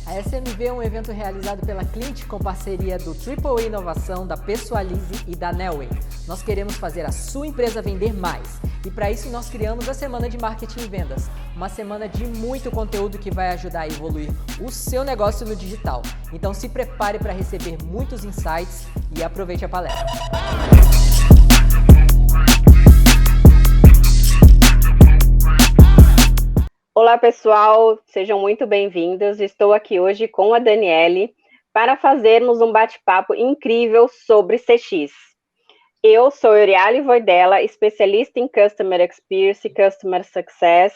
A SMV é um evento realizado pela Clint com parceria do Triple Inovação, da Pessoalize e da Nelway. Nós queremos fazer a sua empresa vender mais. E para isso nós criamos a Semana de Marketing e Vendas. Uma semana de muito conteúdo que vai ajudar a evoluir o seu negócio no digital. Então se prepare para receber muitos insights e aproveite a palestra. Olá pessoal, sejam muito bem-vindos. Estou aqui hoje com a Daniele para fazermos um bate-papo incrível sobre CX. Eu sou Euriale Voidella, especialista em Customer Experience e Customer Success,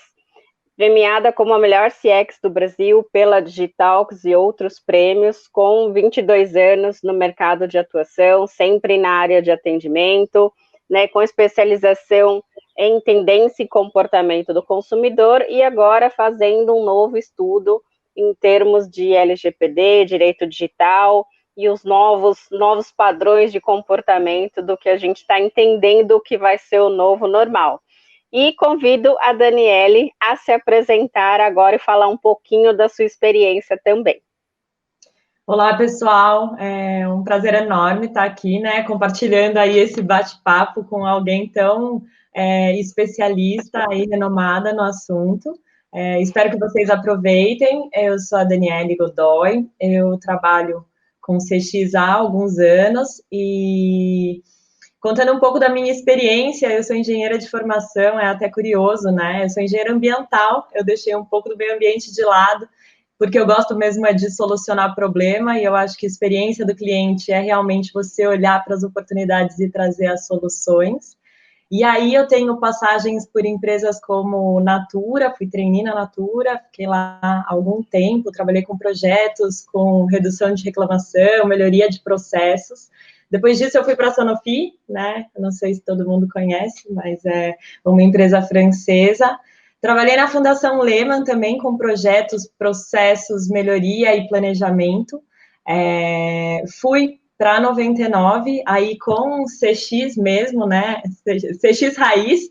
premiada como a melhor CX do Brasil pela Digitalx e outros prêmios, com 22 anos no mercado de atuação, sempre na área de atendimento, com especialização em tendência e comportamento do consumidor e agora fazendo um novo estudo em termos de LGPD, direito digital e os novos padrões de comportamento do que a gente está entendendo que vai ser o novo normal. E convido a Daniele a se apresentar agora e falar um pouquinho da sua experiência também. Olá, pessoal, é um prazer enorme estar aqui, compartilhando aí esse bate-papo com alguém tão especialista e renomada no assunto. Espero que vocês aproveitem. Eu sou a Daniele Godoy, eu trabalho com CX há alguns anos e contando um pouco da minha experiência, eu sou engenheira de formação, é até curioso, Eu sou engenheira ambiental, eu deixei um pouco do meio ambiente de lado, porque eu gosto mesmo de solucionar problema e eu acho que a experiência do cliente é realmente você olhar para as oportunidades e trazer as soluções. E aí eu tenho passagens por empresas como Natura, fui trainee na Natura, fiquei lá há algum tempo, trabalhei com projetos, com redução de reclamação, melhoria de processos. Depois disso eu fui para a Sanofi, Eu não sei se todo mundo conhece, mas é uma empresa francesa. Trabalhei na Fundação Lehman também com projetos, processos, melhoria e planejamento. Fui para 99, aí com CX mesmo, CX raiz.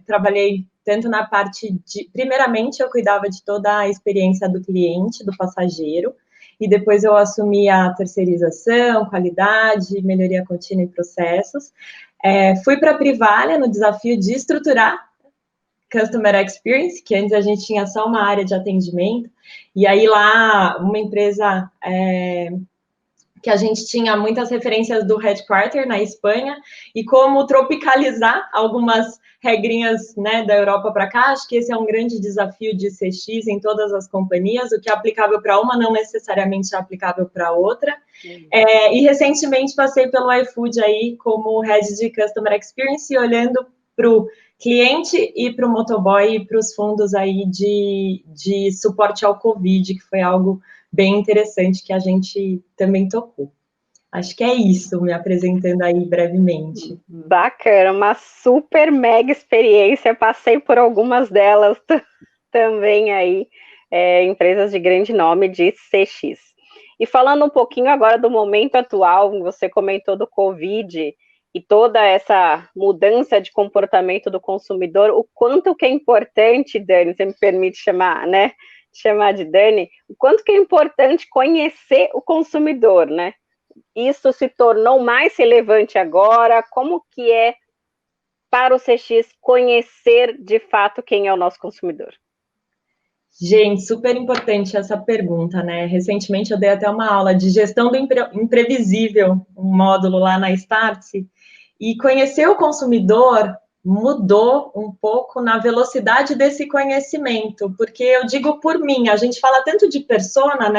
Trabalhei tanto na parte de... Primeiramente, eu cuidava de toda a experiência do cliente, do passageiro, e depois eu assumi a terceirização, qualidade, melhoria contínua e processos. Fui para a Privalha no desafio de estruturar Customer Experience, que antes a gente tinha só uma área de atendimento, e aí lá uma empresa que a gente tinha muitas referências do headquarter na Espanha, e como tropicalizar algumas regrinhas da Europa para cá. Acho que esse é um grande desafio de CX em todas as companhias, o que é aplicável para uma não necessariamente é aplicável para outra. E recentemente passei pelo iFood aí como Head de Customer Experience, olhando para o cliente e para o motoboy e para os fundos aí de suporte ao Covid, que foi algo bem interessante que a gente também tocou. Acho que é isso, me apresentando aí brevemente. Bacana, uma super mega experiência, passei por algumas delas também aí, empresas de grande nome de CX. E falando um pouquinho agora do momento atual, você comentou do Covid e toda essa mudança de comportamento do consumidor, o quanto que é importante, Dani, você me permite chamar de Dani, o quanto que é importante conhecer o consumidor, Isso se tornou mais relevante agora, como que é para o CX conhecer de fato quem é o nosso consumidor? Gente, super importante essa pergunta, Recentemente eu dei até uma aula de gestão do imprevisível, um módulo lá na Startse, e conhecer o consumidor mudou um pouco na velocidade desse conhecimento, porque eu digo por mim, a gente fala tanto de persona,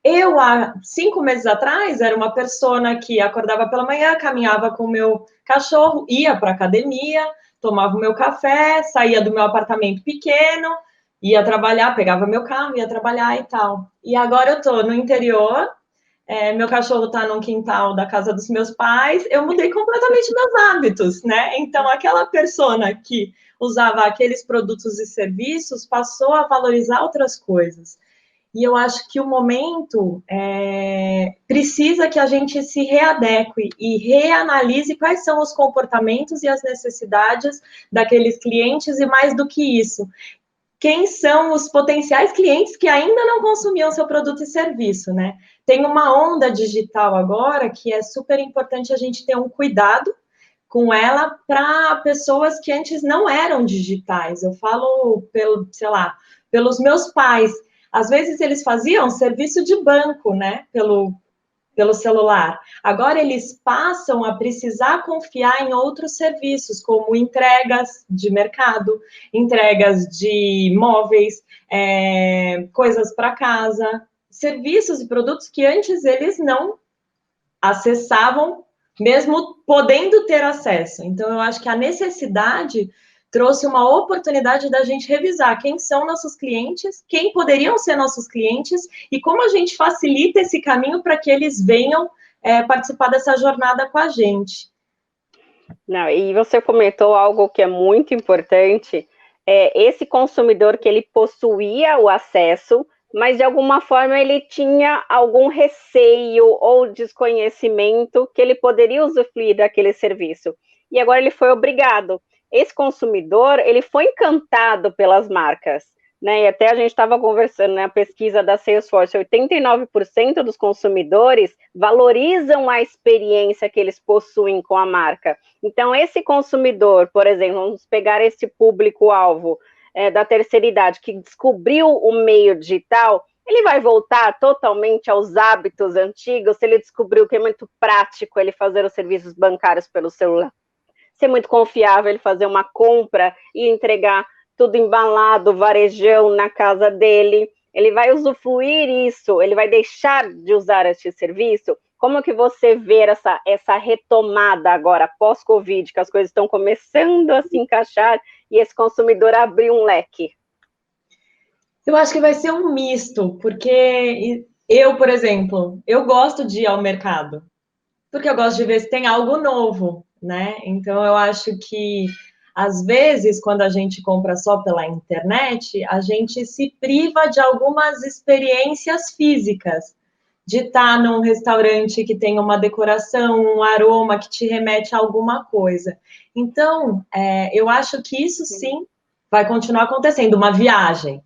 Eu, há 5 meses atrás, era uma persona que acordava pela manhã, caminhava com o meu cachorro, ia para a academia, tomava o meu café, saía do meu apartamento pequeno, ia trabalhar, pegava meu carro, ia trabalhar e tal. E agora eu estou no interior, meu cachorro está no quintal da casa dos meus pais, eu mudei completamente meus hábitos, Então, aquela persona que usava aqueles produtos e serviços passou a valorizar outras coisas. E eu acho que o momento precisa que a gente se readeque e reanalise quais são os comportamentos e as necessidades daqueles clientes, e mais do que isso, quem são os potenciais clientes que ainda não consumiam seu produto e serviço, né? Tem uma onda digital agora que é super importante a gente ter um cuidado com ela para pessoas que antes não eram digitais. Eu falo sei lá, pelos meus pais. Às vezes eles faziam serviço de banco, né? Pelo celular. Agora eles passam a precisar confiar em outros serviços, como entregas de mercado, entregas de móveis, coisas para casa, serviços e produtos que antes eles não acessavam, mesmo podendo ter acesso. Então, eu acho que a necessidade trouxe uma oportunidade da gente revisar quem são nossos clientes, quem poderiam ser nossos clientes e como a gente facilita esse caminho para que eles venham participar dessa jornada com a gente. Não, e você comentou algo que é muito importante, esse consumidor que ele possuía o acesso, mas de alguma forma ele tinha algum receio ou desconhecimento que ele poderia usufruir daquele serviço. E agora ele foi obrigado. Esse consumidor, ele foi encantado pelas marcas, né? E até a gente estava conversando, né, a pesquisa da Salesforce, 89% dos consumidores valorizam a experiência que eles possuem com a marca. Então, esse consumidor, por exemplo, vamos pegar esse público-alvo da terceira idade, que descobriu o meio digital, ele vai voltar totalmente aos hábitos antigos, se ele descobriu que é muito prático ele fazer os serviços bancários pelo celular, ser muito confiável ele fazer uma compra e entregar tudo embalado, varejão na casa dele, ele vai usufruir isso, ele vai deixar de usar este serviço? Como que você vê essa retomada agora, pós-Covid, que as coisas estão começando a se encaixar e esse consumidor abrir um leque? Eu acho que vai ser um misto, porque eu, por exemplo, eu gosto de ir ao mercado, porque eu gosto de ver se tem algo novo, né? Então, eu acho que, às vezes, quando a gente compra só pela internet, a gente se priva de algumas experiências físicas, de estar num restaurante que tem uma decoração, um aroma que te remete a alguma coisa. Então, eu acho que isso sim vai continuar acontecendo, uma viagem,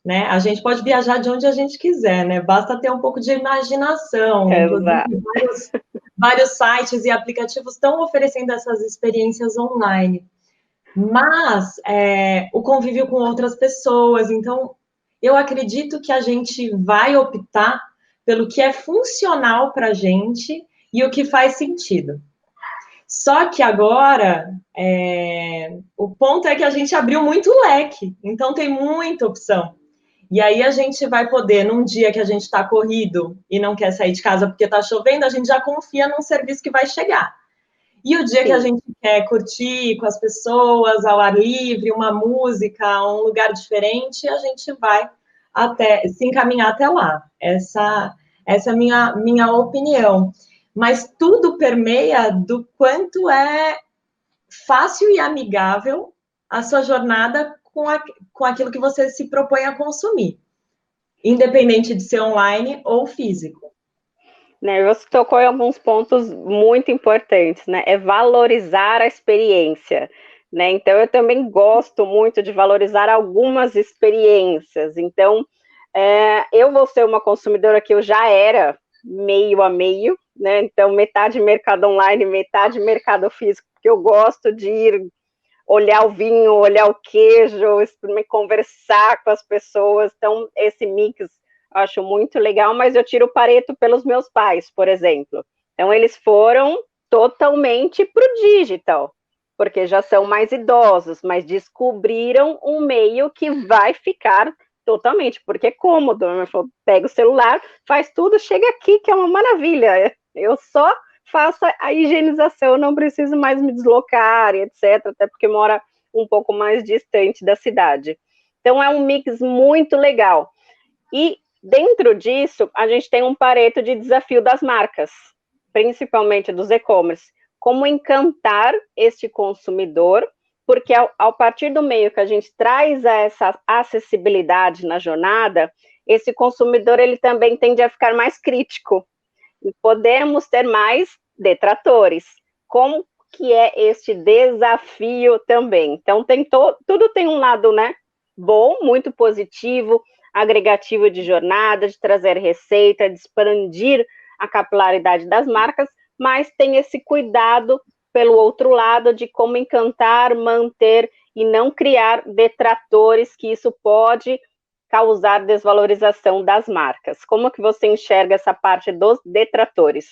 né? A gente pode viajar de onde a gente quiser, né? Basta ter um pouco de imaginação. Inclusive, vários sites e aplicativos estão oferecendo essas experiências online. Mas o convívio com outras pessoas. Então, eu acredito que a gente vai optar pelo que é funcional para a gente e o que faz sentido. Só que agora, o ponto é que a gente abriu muito leque, então tem muita opção. E aí a gente vai poder, num dia que a gente está corrido e não quer sair de casa porque está chovendo, a gente já confia num serviço que vai chegar. E o dia que a gente quer curtir com as pessoas, ao ar livre, uma música, um lugar diferente, a gente vai se encaminhar até lá. Essa é a minha opinião. Mas tudo permeia do quanto é fácil e amigável a sua jornada com aquilo que você se propõe a consumir, independente de ser online ou físico. Né, você tocou em alguns pontos muito importantes, né? É valorizar a experiência, né? Então, eu também gosto muito de valorizar algumas experiências. Então, eu vou ser uma consumidora que eu já era meio a meio, né? Então, metade mercado online, metade mercado físico, porque eu gosto de ir olhar o vinho, olhar o queijo, conversar com as pessoas. Então, esse mix eu acho muito legal, mas eu tiro o Pareto pelos meus pais, por exemplo. Então, eles foram totalmente para o digital, porque já são mais idosos, mas descobriram um meio que vai ficar totalmente, porque é cômodo. Pega o celular, faz tudo, chega aqui, que é uma maravilha. Eu só faço a higienização, não preciso mais me deslocar, etc., até porque mora um pouco mais distante da cidade. Então, é um mix muito legal. E dentro disso, a gente tem um Pareto de desafio das marcas, principalmente dos e-commerce. Como encantar este consumidor, porque ao partir do meio que a gente traz essa acessibilidade na jornada, esse consumidor ele também tende a ficar mais crítico. E podemos ter mais detratores. Como que é este desafio também? Então, tudo tem um lado, né, bom, muito positivo, agregativo de jornada, de trazer receita, de expandir a capilaridade das marcas, mas tem esse cuidado pelo outro lado de como encantar, manter e não criar detratores, que isso pode causar desvalorização das marcas. Como que você enxerga essa parte dos detratores?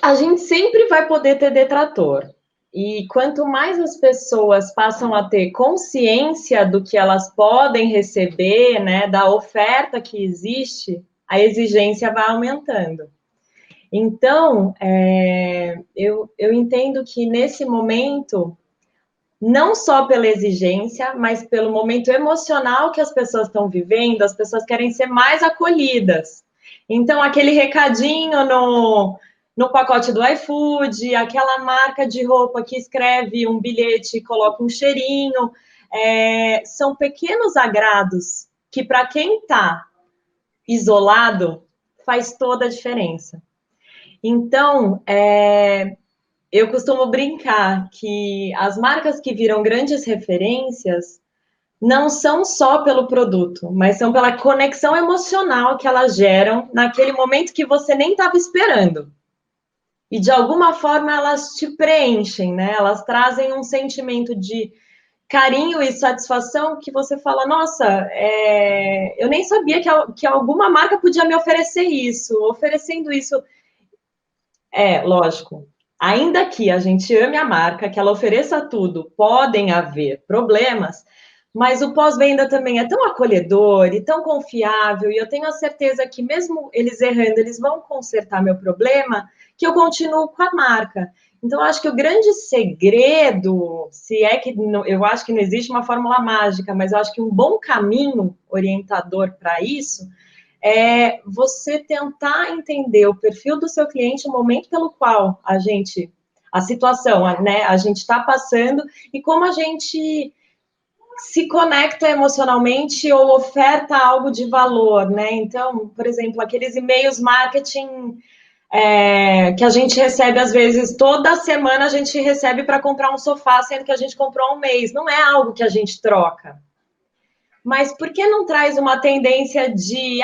A gente sempre vai poder ter detrator. E quanto mais as pessoas passam a ter consciência do que elas podem receber, né, da oferta que existe, a exigência vai aumentando. Então, eu entendo que nesse momento, não só pela exigência, mas pelo momento emocional que as pessoas estão vivendo, as pessoas querem ser mais acolhidas. Então, aquele recadinho no pacote do iFood, aquela marca de roupa que escreve um bilhete e coloca um cheirinho, são pequenos agrados que, para quem está isolado, faz toda a diferença. Então, eu costumo brincar que as marcas que viram grandes referências não são só pelo produto, mas são pela conexão emocional que elas geram naquele momento que você nem estava esperando. E, de alguma forma, elas te preenchem, né? Elas trazem um sentimento de carinho e satisfação que você fala, nossa, eu nem sabia que alguma marca podia me oferecer isso. Oferecendo isso, lógico, ainda que a gente ame a marca, que ela ofereça tudo, podem haver problemas, mas o pós-venda também é tão acolhedor e tão confiável, e eu tenho a certeza que mesmo eles errando, eles vão consertar meu problema, que eu continuo com a marca. Então, eu acho que o grande segredo, se é que eu acho que não existe uma fórmula mágica, mas eu acho que um bom caminho orientador para isso é você tentar entender o perfil do seu cliente, o momento pelo qual a situação, né, a gente está passando e como a gente se conecta emocionalmente ou oferta algo de valor, né? Então, por exemplo, aqueles e-mails marketing que a gente recebe, às vezes, toda semana a gente recebe para comprar um sofá, sendo que a gente comprou há um mês. Não é algo que a gente troca. Mas por que não traz uma tendência de,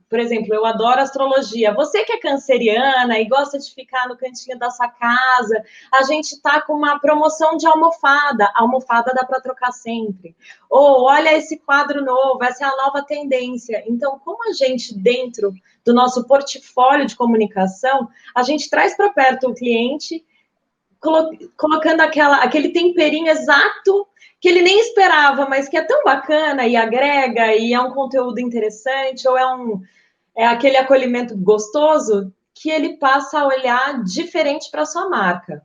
por exemplo, eu adoro astrologia. Você que é canceriana e gosta de ficar no cantinho da sua casa, a gente tá com uma promoção de almofada. A almofada dá para trocar sempre. Ou olha esse quadro novo, essa é a nova tendência. Então, como a gente, dentro do nosso portfólio de comunicação, a gente traz para perto o cliente, colocando aquele temperinho exato que ele nem esperava, mas que é tão bacana e agrega, e é um conteúdo interessante, ou é aquele acolhimento gostoso, que ele passa a olhar diferente para a sua marca.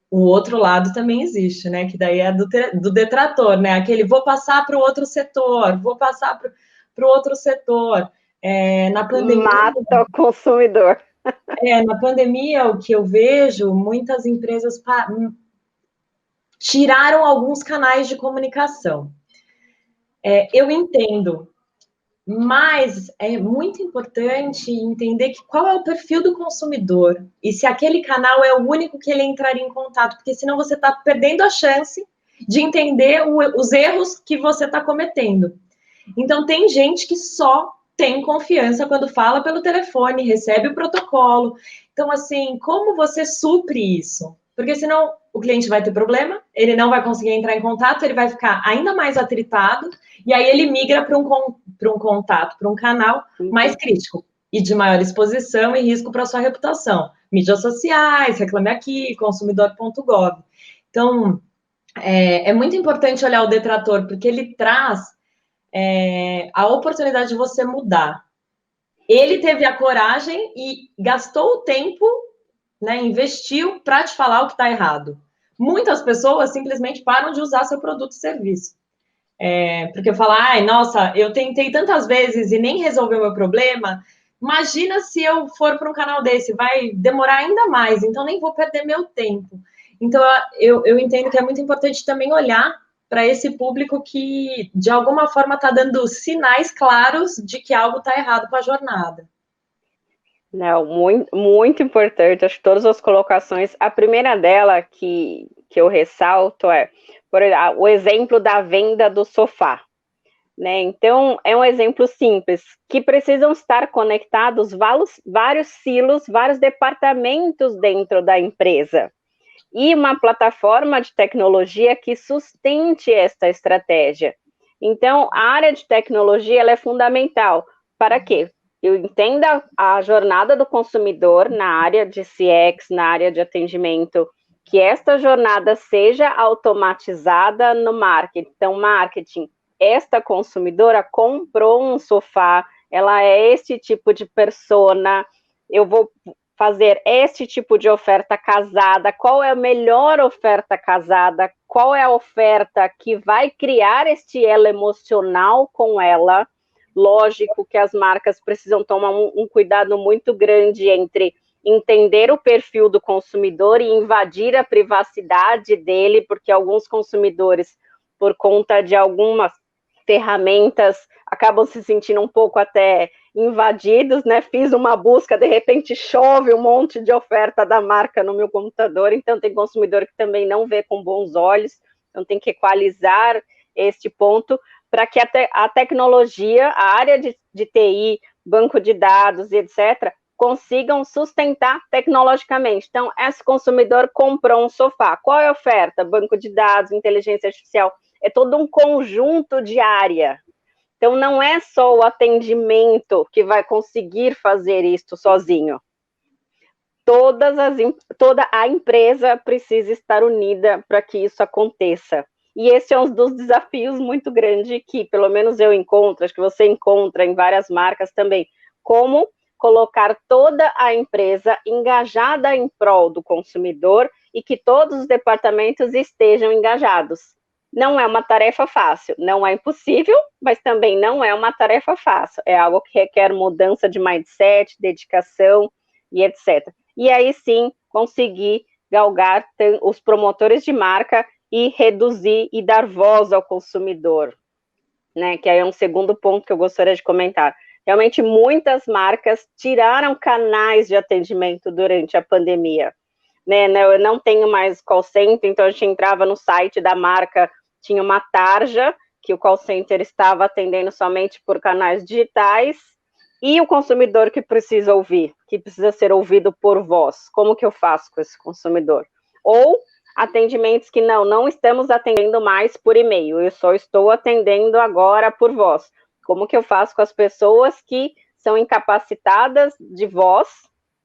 O outro lado também existe, né? Que daí é do detrator, né? Aquele vou passar para o outro setor, vou passar para o outro setor. Na pandemia. Mata o consumidor. Na pandemia, o que eu vejo, muitas empresas tiraram alguns canais de comunicação. Eu entendo, mas é muito importante entender qual é o perfil do consumidor e se aquele canal é o único que ele entraria em contato, porque senão você está perdendo a chance de entender os erros que você está cometendo. Então, tem gente que só tem confiança quando fala pelo telefone, recebe o protocolo. Então, assim, como você supre isso? Porque senão o cliente vai ter problema, ele não vai conseguir entrar em contato, ele vai ficar ainda mais atritado, e aí ele migra para um contato, para um canal mais crítico e de maior exposição e risco para sua reputação. Mídias sociais, Reclame Aqui, consumidor.gov. Então, é muito importante olhar o detrator, porque ele traz a oportunidade de você mudar. Ele teve a coragem e gastou o tempo, né, investiu para te falar o que está errado. Muitas pessoas simplesmente param de usar seu produto e serviço. Porque falar, nossa, eu tentei tantas vezes e nem resolveu o meu problema, imagina se eu for para um canal desse, vai demorar ainda mais, então nem vou perder meu tempo. Então, eu entendo que é muito importante também olhar para esse público que, de alguma forma, está dando sinais claros de que algo está errado com a jornada. Não, muito, muito importante, acho que todas as colocações. A primeira dela, que que eu ressalto é, por exemplo, o exemplo da venda do sofá. Né? Então, é um exemplo simples, que precisam estar conectados vários silos, vários departamentos dentro da empresa. E uma plataforma de tecnologia que sustente esta estratégia. Então, a área de tecnologia ela é fundamental. Para quê? Eu entenda a jornada do consumidor na área de CX, na área de atendimento, que esta jornada seja automatizada no marketing. Então, marketing, esta consumidora comprou um sofá, ela é esse tipo de persona, eu vou fazer esse tipo de oferta casada, qual é a melhor oferta casada, qual é a oferta que vai criar este elo emocional com ela. Lógico que as marcas precisam tomar um cuidado muito grande entre entender o perfil do consumidor e invadir a privacidade dele, porque alguns consumidores, por conta de algumas ferramentas, acabam se sentindo um pouco até invadidos, né? Fiz uma busca, de repente chove um monte de oferta da marca no meu computador, então tem consumidor que também não vê com bons olhos, então tem que equalizar este ponto para que a tecnologia, a área de TI, banco de dados e etc., consigam sustentar tecnologicamente. Então, esse consumidor comprou um sofá. Qual é a oferta? Banco de dados, inteligência artificial. É todo um conjunto de área. Então, não é só o atendimento que vai conseguir fazer isso sozinho. Toda a empresa precisa estar unida para que isso aconteça. E esse é um dos desafios muito grandes que, pelo menos eu encontro, acho que você encontra em várias marcas também, como colocar toda a empresa engajada em prol do consumidor e que todos os departamentos estejam engajados. Não é uma tarefa fácil, não é impossível, mas também não é uma tarefa fácil. É algo que requer mudança de mindset, dedicação e etc. E aí sim, conseguir galgar os promotores de marca e reduzir e dar voz ao consumidor, né? Que aí é um segundo ponto que eu gostaria de comentar. Realmente, muitas marcas tiraram canais de atendimento durante a pandemia. Né? Eu não tenho mais call center, então a gente entrava no site da marca, tinha uma tarja, que o call center estava atendendo somente por canais digitais, e o consumidor que precisa ouvir, que precisa ser ouvido por voz. Como que eu faço com esse consumidor? Ou atendimentos que não estamos atendendo mais por e-mail, eu só estou atendendo agora por voz. Como que eu faço com as pessoas que são incapacitadas de voz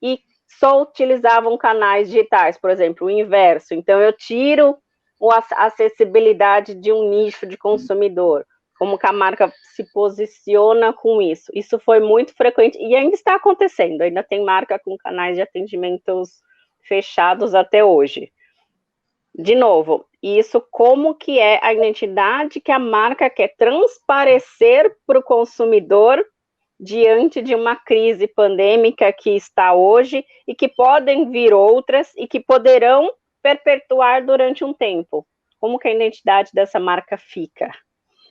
e só utilizavam canais digitais, por exemplo, o inverso. Então, eu tiro a acessibilidade de um nicho de consumidor. Como que a marca se posiciona com isso? Isso foi muito frequente e ainda está acontecendo. Ainda tem marca com canais de atendimentos fechados até hoje. De novo, isso como que é a identidade que a marca quer transparecer para o consumidor diante de uma crise pandêmica que está hoje e que podem vir outras e que poderão perpetuar durante um tempo. Como que a identidade dessa marca fica?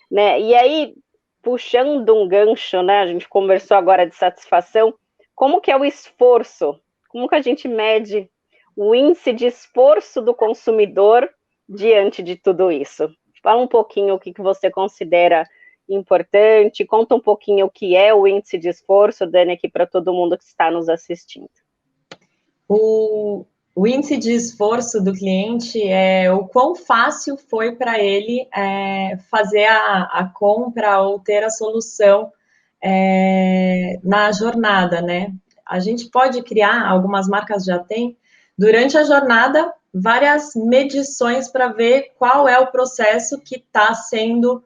Né? E aí, puxando um gancho, né? A gente conversou agora de satisfação, como que é o esforço? Como que a gente mede o índice de esforço do consumidor diante de tudo isso? Fala um pouquinho o que você considera importante, conta um pouquinho o que é o índice de esforço, Dani, aqui para todo mundo que está nos assistindo. O índice de esforço do cliente é o quão fácil foi para ele fazer a compra ou ter a solução na jornada, né? A gente pode criar, algumas marcas já têm, durante a jornada, várias medições para ver qual é o processo que está sendo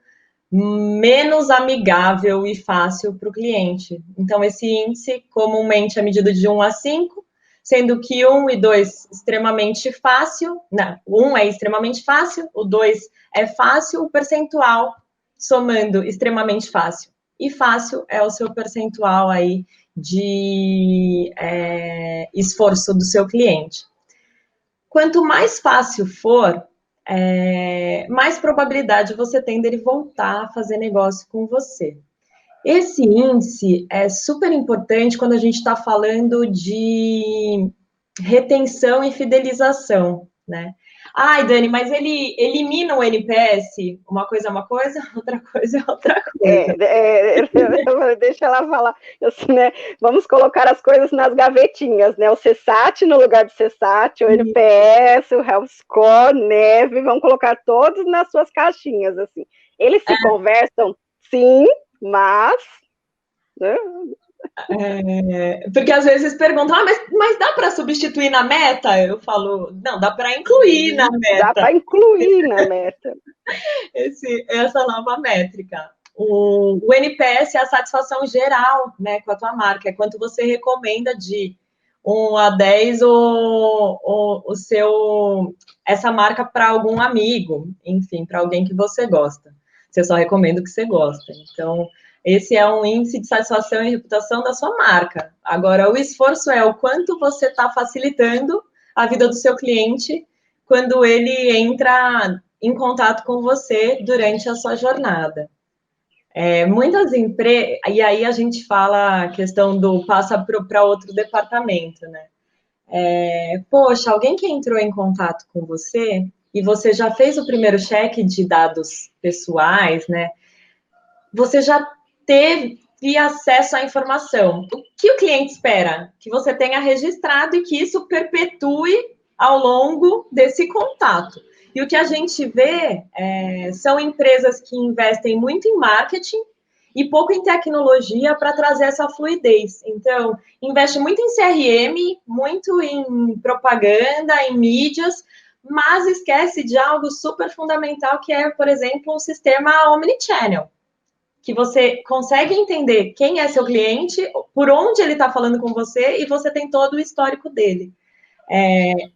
menos amigável e fácil para o cliente. Então, esse índice comumente é medido de 1 a 5, sendo que 1 e 2 extremamente fácil, não, 1 é extremamente fácil, o 2 é fácil, o percentual somando extremamente fácil. E fácil é o seu percentual aí de esforço do seu cliente. Quanto mais fácil for, mais probabilidade você tem dele voltar a fazer negócio com você. Esse índice é super importante quando a gente está falando de retenção e fidelização, né? Ai, Dani, mas ele elimina o NPS? Uma coisa é uma coisa, outra coisa é outra coisa. Deixa ela falar. Assim, né? Vamos colocar as coisas nas gavetinhas, né? O CSAT no lugar do CSAT, o NPS, o Health Score, Neve, vamos colocar todos nas suas caixinhas, assim. Eles se conversam, sim, mas... Né? Porque às vezes perguntam, mas dá para substituir na meta? Eu falo, não, dá para incluir na meta. Dá para incluir na meta. Essa nova métrica. O NPS é a satisfação geral, né, com a tua marca, é quanto você recomenda de 1 a 10 essa marca para algum amigo, enfim, para alguém que você gosta. Você só recomenda o que você gosta. Então, esse é um índice de satisfação e reputação da sua marca. Agora, o esforço é o quanto você está facilitando a vida do seu cliente quando ele entra em contato com você durante a sua jornada. Muitas empresas, e aí a gente fala a questão do passa para outro departamento, né? Poxa, alguém que entrou em contato com você e você já fez o primeiro cheque de dados pessoais, né? Você já teve acesso à informação. O que o cliente espera? Que você tenha registrado e que isso perpetue ao longo desse contato. E o que a gente vê são empresas que investem muito em marketing e pouco em tecnologia para trazer essa fluidez. Então, investe muito em CRM, muito em propaganda, em mídias, mas esquece de algo super fundamental que é, por exemplo, um sistema omnichannel, que você consegue entender quem é seu cliente, por onde ele está falando com você, e você tem todo o histórico dele.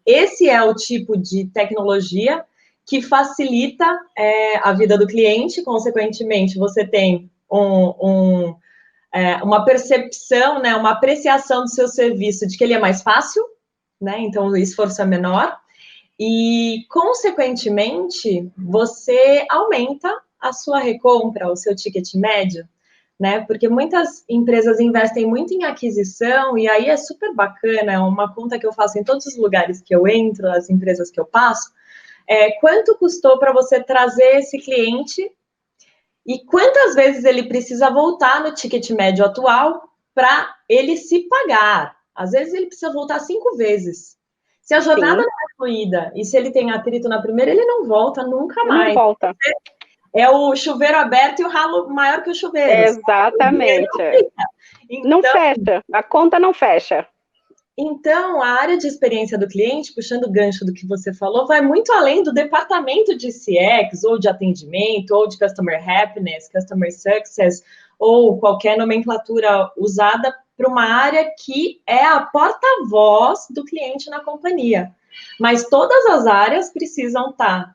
Esse é o tipo de tecnologia que facilita a vida do cliente, consequentemente, você tem uma percepção, né, uma apreciação do seu serviço de que ele é mais fácil, né, então o esforço é menor, e, consequentemente, você aumenta a sua recompra, o seu ticket médio, né? Porque muitas empresas investem muito em aquisição, e aí é super bacana, é uma conta que eu faço em todos os lugares que eu entro, as empresas que eu passo, quanto custou para você trazer esse cliente e quantas vezes ele precisa voltar no ticket médio atual para ele se pagar. Às vezes ele precisa voltar 5 vezes. Se a jornada não é fluida e se ele tem atrito na primeira, ele não volta nunca mais. Não volta. É o chuveiro aberto e o ralo maior que o chuveiro. Exatamente. Então, não fecha, a conta não fecha. Então, a área de experiência do cliente, puxando o gancho do que você falou, vai muito além do departamento de CX, ou de atendimento, ou de Customer Happiness, Customer Success, ou qualquer nomenclatura usada para uma área que é a porta-voz do cliente na companhia. Mas todas as áreas precisam estar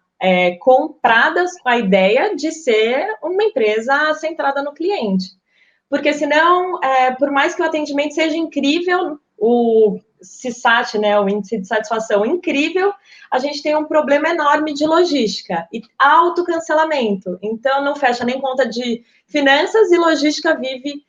compradas com a ideia de ser uma empresa centrada no cliente. Porque senão, por mais que o atendimento seja incrível, o CSAT, né, o índice de satisfação incrível, a gente tem um problema enorme de logística e autocancelamento. Então, não fecha nem conta de finanças e logística vive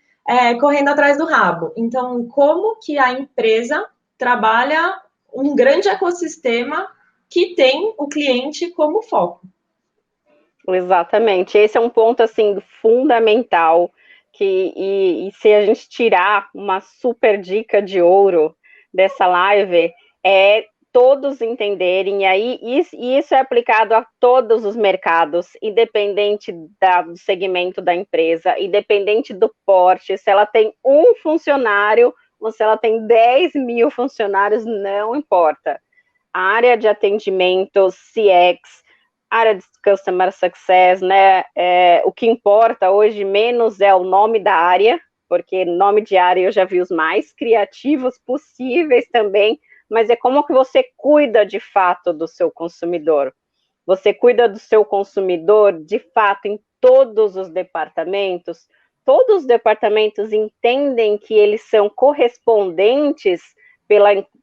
correndo atrás do rabo. Então, como que a empresa trabalha um grande ecossistema que tem o cliente como foco? Exatamente. Esse é um ponto, assim, fundamental, e se a gente tirar uma super dica de ouro dessa live, é todos entenderem, e aí isso é aplicado a todos os mercados, independente do segmento da empresa, independente do porte, se ela tem um funcionário ou se ela tem 10 mil funcionários, não importa. A área de atendimento, CX, área de Customer Success, né, o que importa hoje menos é o nome da área, porque nome de área eu já vi os mais criativos possíveis também, mas é como que você cuida de fato do seu consumidor. Você cuida do seu consumidor de fato em todos os departamentos. Todos os departamentos entendem que eles são correspondentes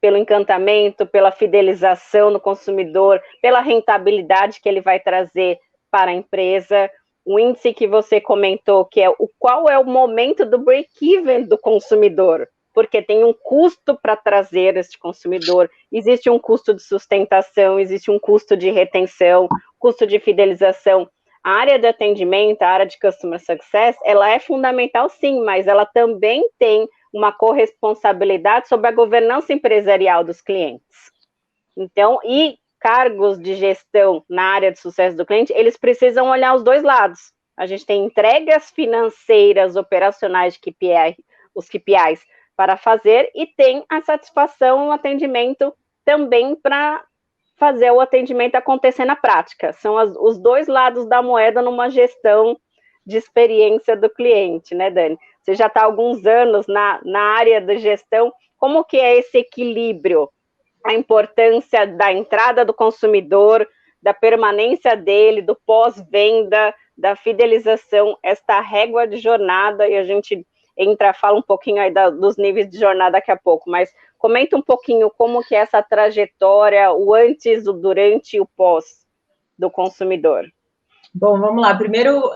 pelo encantamento, pela fidelização no consumidor, pela rentabilidade que ele vai trazer para a empresa. O índice que você comentou, que é qual é o momento do break-even do consumidor. porque tem um custo para trazer este consumidor, existe um custo de sustentação, existe um custo de retenção, custo de fidelização. A área de atendimento, a área de Customer Success, ela é fundamental sim, mas ela também tem uma corresponsabilidade sobre a governança empresarial dos clientes. Então, e cargos de gestão na área de sucesso do cliente, eles precisam olhar os dois lados. A gente tem entregas financeiras, operacionais de KPI, os KPIs para fazer, e tem a satisfação, o atendimento também para fazer o atendimento acontecer na prática. São os dois lados da moeda numa gestão de experiência do cliente, né, Dani? Você já está há alguns anos na área de gestão, como que é esse equilíbrio? A importância da entrada do consumidor, da permanência dele, do pós-venda, da fidelização, esta régua de jornada, e a gente fala um pouquinho aí dos níveis de jornada daqui a pouco, mas comenta um pouquinho como que é essa trajetória, o antes, o durante e o pós do consumidor. Bom, vamos lá. Primeiro,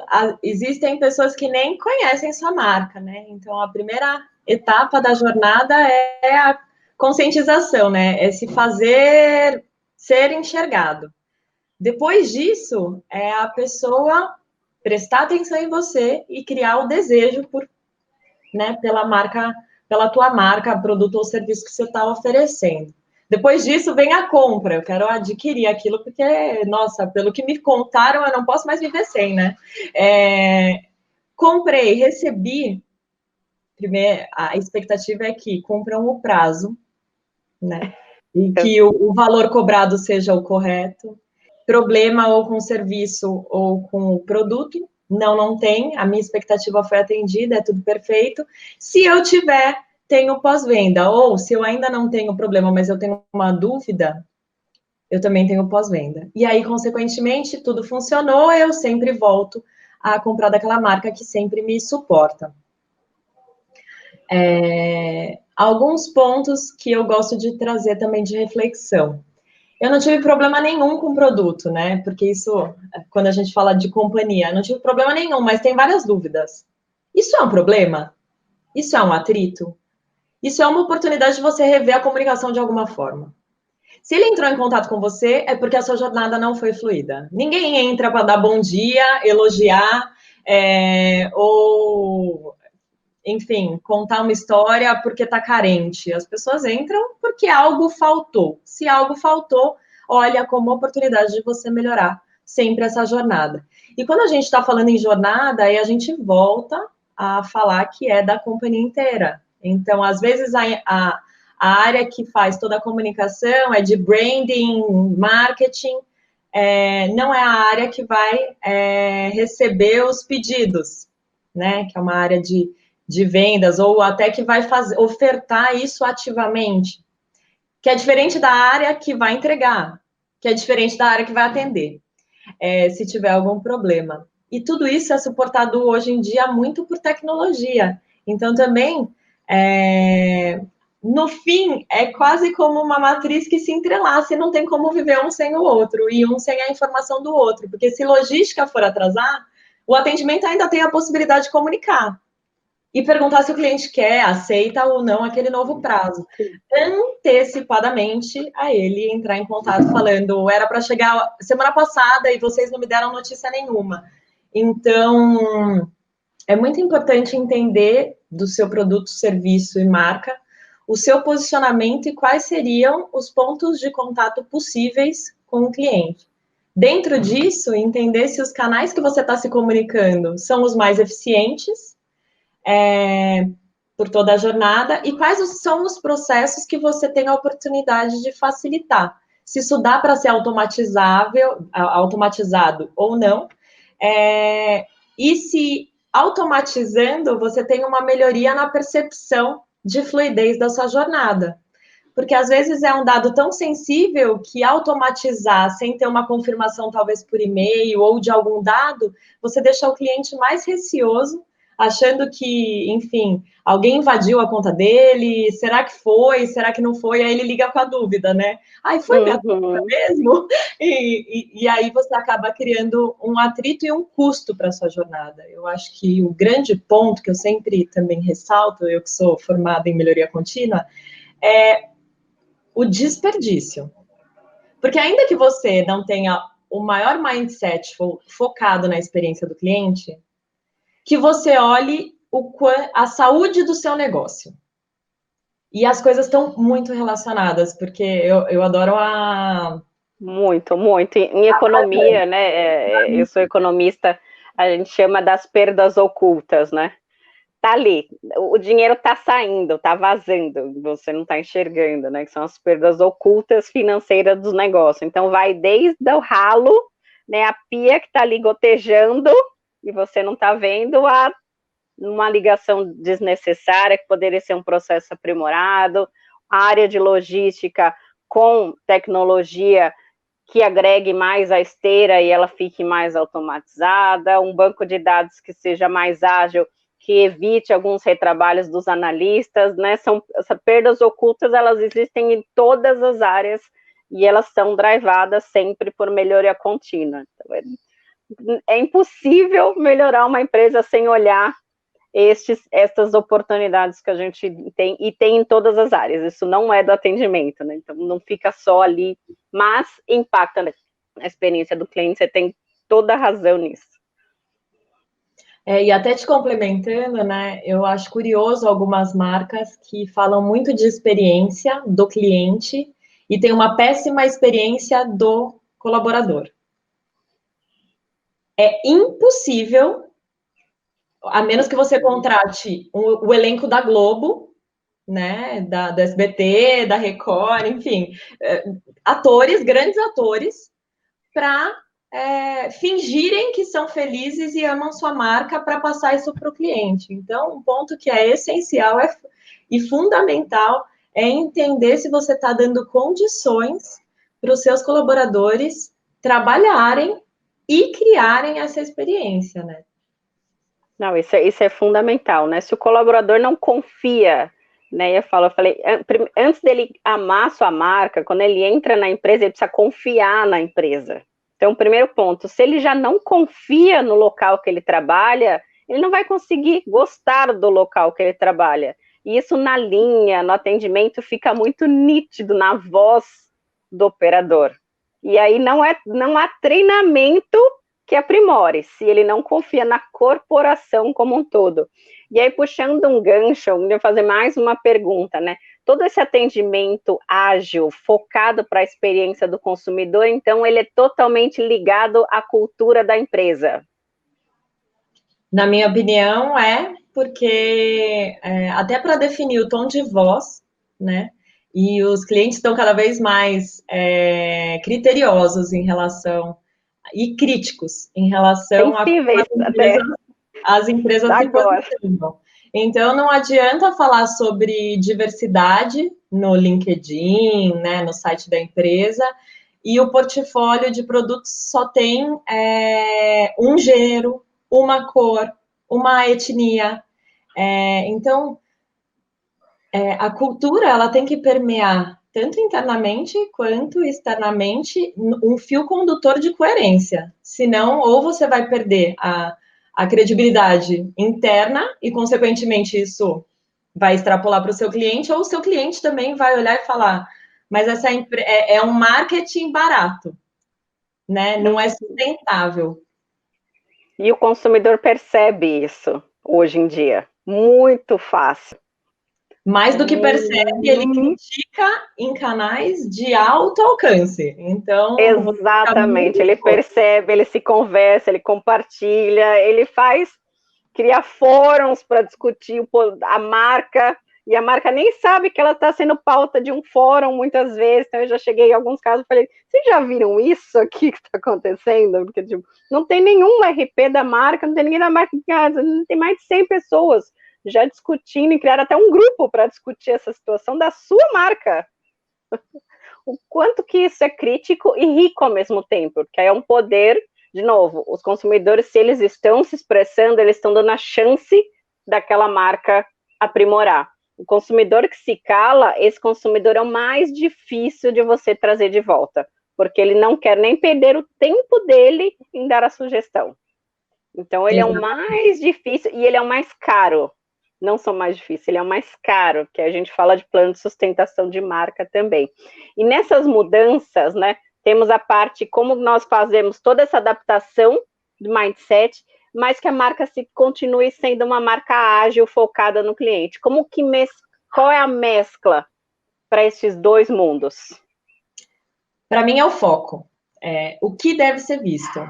existem pessoas que nem conhecem sua marca, né? Então, a primeira etapa da jornada é a conscientização, né? É se fazer ser enxergado. Depois disso, é a pessoa prestar atenção em você e criar o desejo pela marca, pela tua marca, produto ou serviço que você está oferecendo. Depois disso, vem a compra. Eu quero adquirir aquilo porque, nossa, pelo que me contaram, eu não posso mais viver sem, né? Comprei, recebi. Primeiro, a expectativa é que cumpram o prazo, né? E que o valor cobrado seja o correto. Problema ou com o serviço ou com o produto. Não tem. A minha expectativa foi atendida, é tudo perfeito. Se eu tiver, tenho pós-venda. Ou se eu ainda não tenho problema, mas eu tenho uma dúvida, eu também tenho pós-venda. E aí, consequentemente, tudo funcionou, eu sempre volto a comprar daquela marca que sempre me suporta. Alguns pontos que eu gosto de trazer também de reflexão. Eu não tive problema nenhum com o produto, né? Porque isso, quando a gente fala de companhia, eu não tive problema nenhum, mas tem várias dúvidas. Isso é um problema? Isso é um atrito? Isso é uma oportunidade de você rever a comunicação de alguma forma. Se ele entrou em contato com você, é porque a sua jornada não foi fluida. Ninguém entra para dar bom dia, elogiar, ou, enfim, contar uma história porque está carente. As pessoas entram porque algo faltou. Se algo faltou, olha como oportunidade de você melhorar sempre essa jornada. E quando a gente está falando em jornada, aí a gente volta a falar que é da companhia inteira. Então, às vezes, a área que faz toda a comunicação é de branding, marketing, não é a área que vai receber os pedidos, né? Que é uma área de vendas, ou até que vai ofertar isso ativamente, que é diferente da área que vai entregar, que é diferente da área que vai atender, se tiver algum problema. E tudo isso é suportado hoje em dia muito por tecnologia. Então, também, no fim, é quase como uma matriz que se entrelaça e não tem como viver um sem o outro, e um sem a informação do outro, porque se logística for atrasar, o atendimento ainda tem a possibilidade de comunicar e perguntar se o cliente quer, aceita ou não aquele novo prazo. Antecipadamente a ele entrar em contato falando, era para chegar semana passada e vocês não me deram notícia nenhuma. Então, é muito importante entender do seu produto, serviço e marca, o seu posicionamento e quais seriam os pontos de contato possíveis com o cliente. Dentro disso, entender se os canais que você está se comunicando são os mais eficientes, por toda a jornada, e quais são os processos que você tem a oportunidade de facilitar. Se isso dá para ser automatizado ou não, e se automatizando, você tem uma melhoria na percepção de fluidez da sua jornada. Porque às vezes é um dado tão sensível que automatizar sem ter uma confirmação, talvez por e-mail ou de algum dado, você deixa o cliente mais receoso achando que, enfim, alguém invadiu a conta dele, será que foi, será que não foi? Aí ele liga com a dúvida, né? Ai, foi minha conta mesmo? E aí você acaba criando um atrito e um custo para a sua jornada. Eu acho que o grande ponto que eu sempre também ressalto, eu que sou formada em melhoria contínua, é o desperdício. Porque ainda que você não tenha o maior mindset focado na experiência do cliente, que você olhe a saúde do seu negócio. E as coisas estão muito relacionadas, porque eu adoro a... Muito, muito. Em economia, né? Eu sou economista, a gente chama das perdas ocultas, né? Tá ali, o dinheiro tá saindo, tá vazando, você não tá enxergando, né? Que são as perdas ocultas financeiras do negócio. Então vai desde o ralo, né? A pia que tá ali gotejando e você não tá vendo, a uma ligação desnecessária que poderia ser um processo aprimorado, a área de logística com tecnologia que agregue mais a esteira e ela fique mais automatizada, um banco de dados que seja mais ágil, que evite alguns retrabalhos dos analistas, né? Essas perdas ocultas, elas existem em todas as áreas e elas são drivadas sempre por melhoria contínua. Então, é impossível melhorar uma empresa sem olhar estas oportunidades que a gente tem, e tem em todas as áreas, isso não é do atendimento, né? Então não fica só ali, mas impacta na experiência do cliente, você tem toda a razão nisso. E até te complementando, né, eu acho curioso algumas marcas que falam muito de experiência do cliente e tem uma péssima experiência do colaborador. É impossível, a menos que você contrate o elenco da Globo, né, da SBT, da Record, enfim, atores, grandes atores, para fingirem que são felizes e amam sua marca para passar isso para o cliente. Então, um ponto que é essencial e fundamental é entender se você está dando condições para os seus colaboradores trabalharem e criarem essa experiência, né? Não, isso é fundamental, né? Se o colaborador não confia, né? Eu falei, antes dele amar sua marca, quando ele entra na empresa, ele precisa confiar na empresa. Então, primeiro ponto, se ele já não confia no local que ele trabalha, ele não vai conseguir gostar do local que ele trabalha. E isso na linha, no atendimento, fica muito nítido na voz do operador. E aí não há treinamento que aprimore, se ele não confia na corporação como um todo. E aí, puxando um gancho, eu vou fazer mais uma pergunta, né? Todo esse atendimento ágil, focado para a experiência do consumidor, então ele é totalmente ligado à cultura da empresa? Na minha opinião, porque até para definir o tom de voz, né? E os clientes estão cada vez mais criteriosos em relação e críticos em relação a como as empresas se posicionam. Então, não adianta falar sobre diversidade no LinkedIn, né, no site da empresa, e o portfólio de produtos só tem um gênero, uma cor, uma etnia. Então, a cultura ela tem que permear tanto internamente quanto externamente um fio condutor de coerência. Senão, ou você vai perder a credibilidade interna e, consequentemente, isso vai extrapolar para o seu cliente, ou o seu cliente também vai olhar e falar, mas essa é um marketing barato, né? Não é sustentável. E o consumidor percebe isso hoje em dia, muito fácil. Mais do que percebe, ele critica em canais de alto alcance. Então, exatamente, ele percebe, ele se conversa, ele compartilha, ele cria fóruns para discutir a marca, e a marca nem sabe que ela está sendo pauta de um fórum muitas vezes. Então eu já cheguei em alguns casos e falei, vocês já viram isso aqui que está acontecendo? Porque tipo, não tem nenhum RP da marca, não tem ninguém da marca em casa, não tem mais de 100 pessoas já discutindo e criaram até um grupo para discutir essa situação da sua marca. O quanto que isso é crítico e rico ao mesmo tempo, porque é um poder, de novo, os consumidores, se eles estão se expressando, eles estão dando a chance daquela marca aprimorar. O consumidor que se cala, esse consumidor é o mais difícil de você trazer de volta, porque ele não quer nem perder o tempo dele em dar a sugestão. Então, ele é o mais difícil e ele é o mais caro. Não são mais difíceis, ele é o mais caro, que a gente fala de plano de sustentação de marca também. E nessas mudanças, né, temos a parte como nós fazemos toda essa adaptação do mindset, mas que a marca se continue sendo uma marca ágil, focada no cliente. Qual é a mescla para esses dois mundos? Para mim é o foco. O que deve ser visto.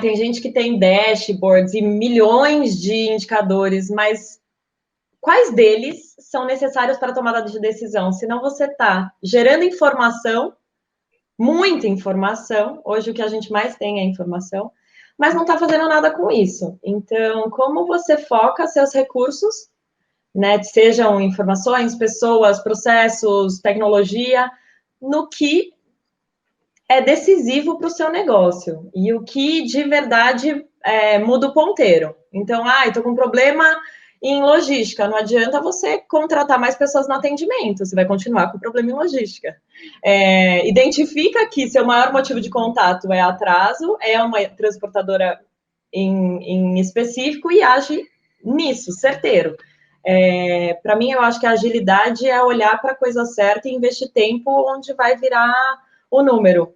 Tem gente que tem dashboards e milhões de indicadores, mas quais deles são necessários para a tomada de decisão? Senão você está gerando informação, muita informação, hoje o que a gente mais tem é informação, mas não está fazendo nada com isso. Então, como você foca seus recursos, né, sejam informações, pessoas, processos, tecnologia, no que é decisivo para o seu negócio e o que de verdade muda o ponteiro. Então, estou com um problema em logística, não adianta você contratar mais pessoas no atendimento, você vai continuar com o problema em logística. Identifica que seu maior motivo de contato é atraso, é uma transportadora em específico e age nisso, certeiro. Para mim, eu acho que a agilidade é olhar para a coisa certa e investir tempo onde vai virar o número.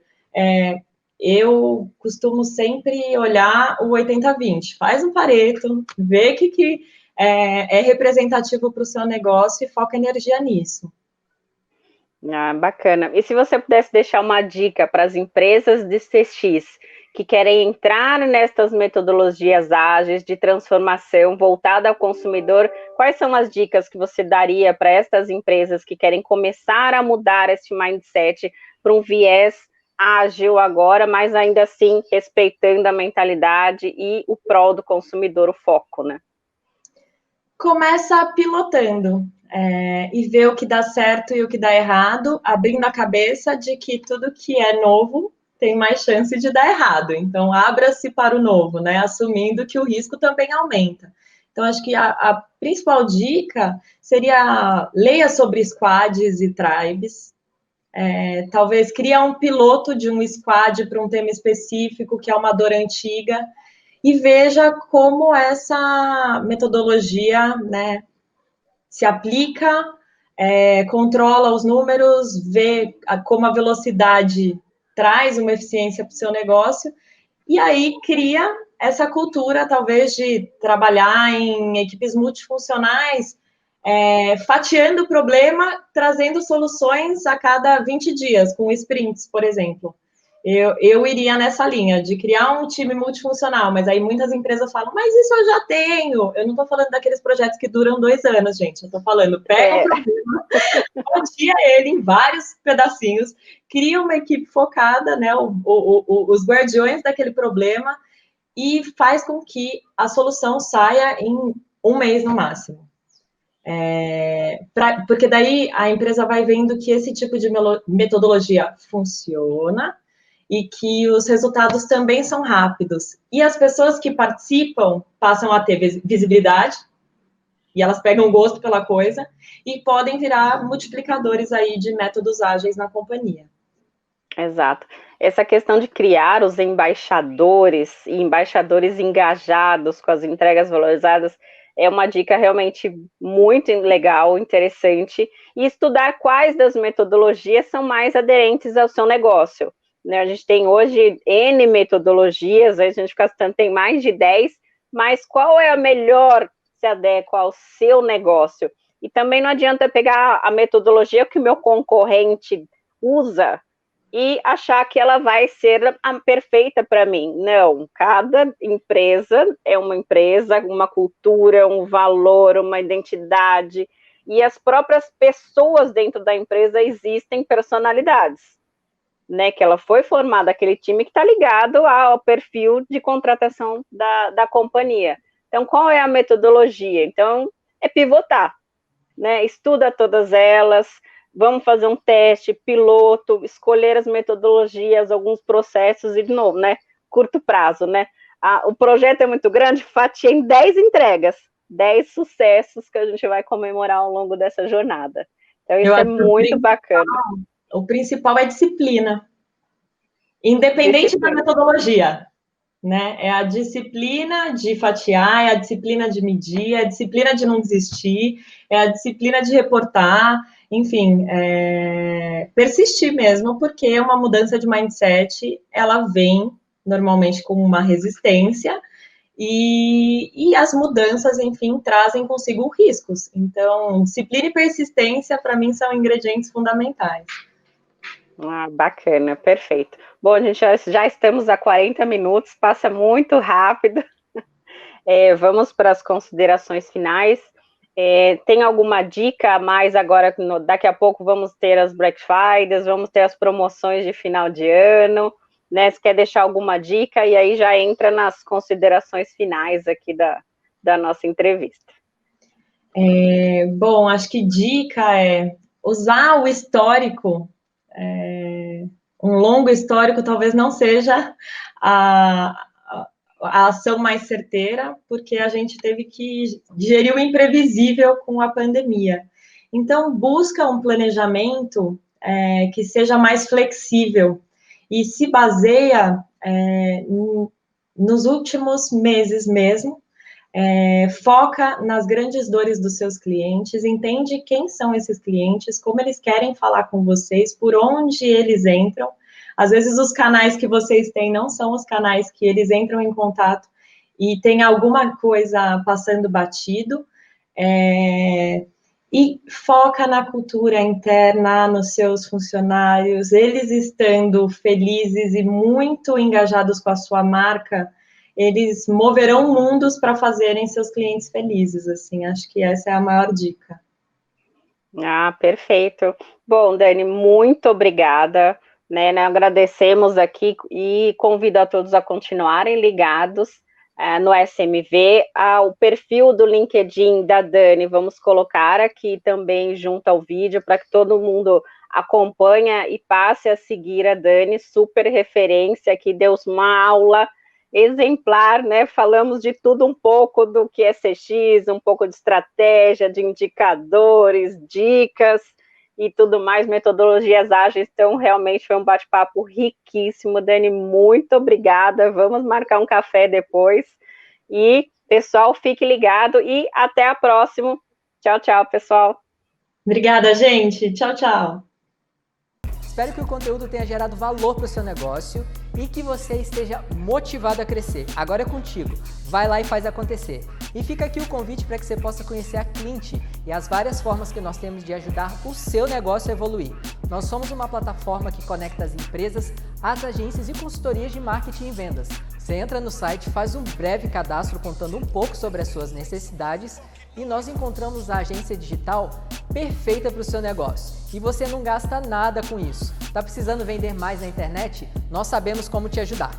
Eu costumo sempre olhar o 80-20, faz um Pareto, vê o que é representativo para o seu negócio e foca energia nisso. Bacana. E se você pudesse deixar uma dica para as empresas de CX que querem entrar nestas metodologias ágeis de transformação voltada ao consumidor, quais são as dicas que você daria para estas empresas que querem começar a mudar esse mindset para um viés ágil agora, mas ainda assim respeitando a mentalidade e o prol do consumidor, o foco, né? Começa pilotando e ver o que dá certo e o que dá errado, abrindo a cabeça de que tudo que é novo tem mais chance de dar errado. Então, abra-se para o novo, né? Assumindo que o risco também aumenta. Então, acho que a principal dica seria leia sobre squads e tribes. Talvez criar um piloto de um squad para um tema específico, que é uma dor antiga, e veja como essa metodologia, né, se aplica, controla os números, vê como a velocidade traz uma eficiência para o seu negócio, e aí cria essa cultura, talvez, de trabalhar em equipes multifuncionais, fatiando o problema, trazendo soluções a cada 20 dias, com sprints, por exemplo. Eu iria nessa linha, de criar um time multifuncional, mas aí muitas empresas falam, mas isso eu já tenho. Eu não estou falando daqueles projetos que duram 2 anos, gente. Eu estou falando, pega o problema, fatia ele em vários pedacinhos, cria uma equipe focada, né, os guardiões daquele problema, e faz com que a solução saia em 1 mês no máximo. Porque daí a empresa vai vendo que esse tipo de metodologia funciona e que os resultados também são rápidos. E as pessoas que participam passam a ter visibilidade, e elas pegam gosto pela coisa, e podem virar multiplicadores aí de métodos ágeis na companhia. Exato. Essa questão de criar os embaixadores e embaixadores engajados com as entregas valorizadas é uma dica realmente muito legal, interessante, e estudar quais das metodologias são mais aderentes ao seu negócio. Né? A gente tem hoje N metodologias, a gente fica citando, tem mais de 10, mas qual é a melhor que se adequa ao seu negócio? E também não adianta pegar a metodologia que o meu concorrente usa e achar que ela vai ser a perfeita para mim. Não, cada empresa é uma empresa, uma cultura, um valor, uma identidade, e as próprias pessoas dentro da empresa existem personalidades, né, que ela foi formada, aquele time que está ligado ao perfil de contratação da companhia. Então, qual é a metodologia? Então, é pivotar, né, estuda todas elas, vamos fazer um teste, piloto, escolher as metodologias, alguns processos e, de novo, né, curto prazo, né? O projeto é muito grande, fatia em 10 entregas. 10 sucessos que a gente vai comemorar ao longo dessa jornada. Então, isso é muito bacana. O principal é disciplina, independente da metodologia, né? É a disciplina de fatiar, é a disciplina de medir, é a disciplina de não desistir, é a disciplina de reportar, enfim, persistir mesmo, porque uma mudança de mindset, ela vem normalmente com uma resistência, e as mudanças, enfim, trazem consigo riscos. Então, disciplina e persistência, para mim, são ingredientes fundamentais. Bacana, perfeito. Bom, a gente já estamos a 40 minutos, passa muito rápido. Vamos para as considerações finais. Tem alguma dica a mais agora? Daqui a pouco vamos ter as Black Fridays, vamos ter as promoções de final de ano, né? Você quer deixar alguma dica? E aí já entra nas considerações finais aqui da nossa entrevista. Bom, acho que dica é usar o histórico. Um longo histórico talvez não seja a ação mais certeira, porque a gente teve que digerir o imprevisível com a pandemia. Então, busca um planejamento que seja mais flexível e se baseia nos últimos meses mesmo, foca nas grandes dores dos seus clientes, entende quem são esses clientes, como eles querem falar com vocês, por onde eles entram. Às vezes os canais que vocês têm não são os canais que eles entram em contato e tem alguma coisa passando batido. E foca na cultura interna, nos seus funcionários, eles estando felizes e muito engajados com a sua marca, eles moverão mundos para fazerem seus clientes felizes, assim, acho que essa é a maior dica. Perfeito. Bom, Dani, muito obrigada, né, agradecemos aqui e convido a todos a continuarem ligados no SMV, o perfil do LinkedIn da Dani, vamos colocar aqui também junto ao vídeo, para que todo mundo acompanhe e passe a seguir a Dani, super referência, que deu uma aula exemplar, né? Falamos de tudo um pouco do que é CX, um pouco de estratégia, de indicadores, dicas e tudo mais, metodologias ágeis. Então, realmente foi um bate-papo riquíssimo. Dani, muito obrigada. Vamos marcar um café depois. E, pessoal, fique ligado e até a próxima. Tchau, tchau, pessoal. Obrigada, gente. Tchau, tchau. Espero que o conteúdo tenha gerado valor para o seu negócio e que você esteja motivado a crescer. Agora é contigo. Vai lá e faz acontecer. E fica aqui o convite para que você possa conhecer a Clint e as várias formas que nós temos de ajudar o seu negócio a evoluir. Nós somos uma plataforma que conecta as empresas, as agências e consultorias de marketing e vendas. Você entra no site, faz um breve cadastro contando um pouco sobre as suas necessidades e nós encontramos a agência digital perfeita para o seu negócio. E você não gasta nada com isso. Está precisando vender mais na internet? Nós sabemos como te ajudar.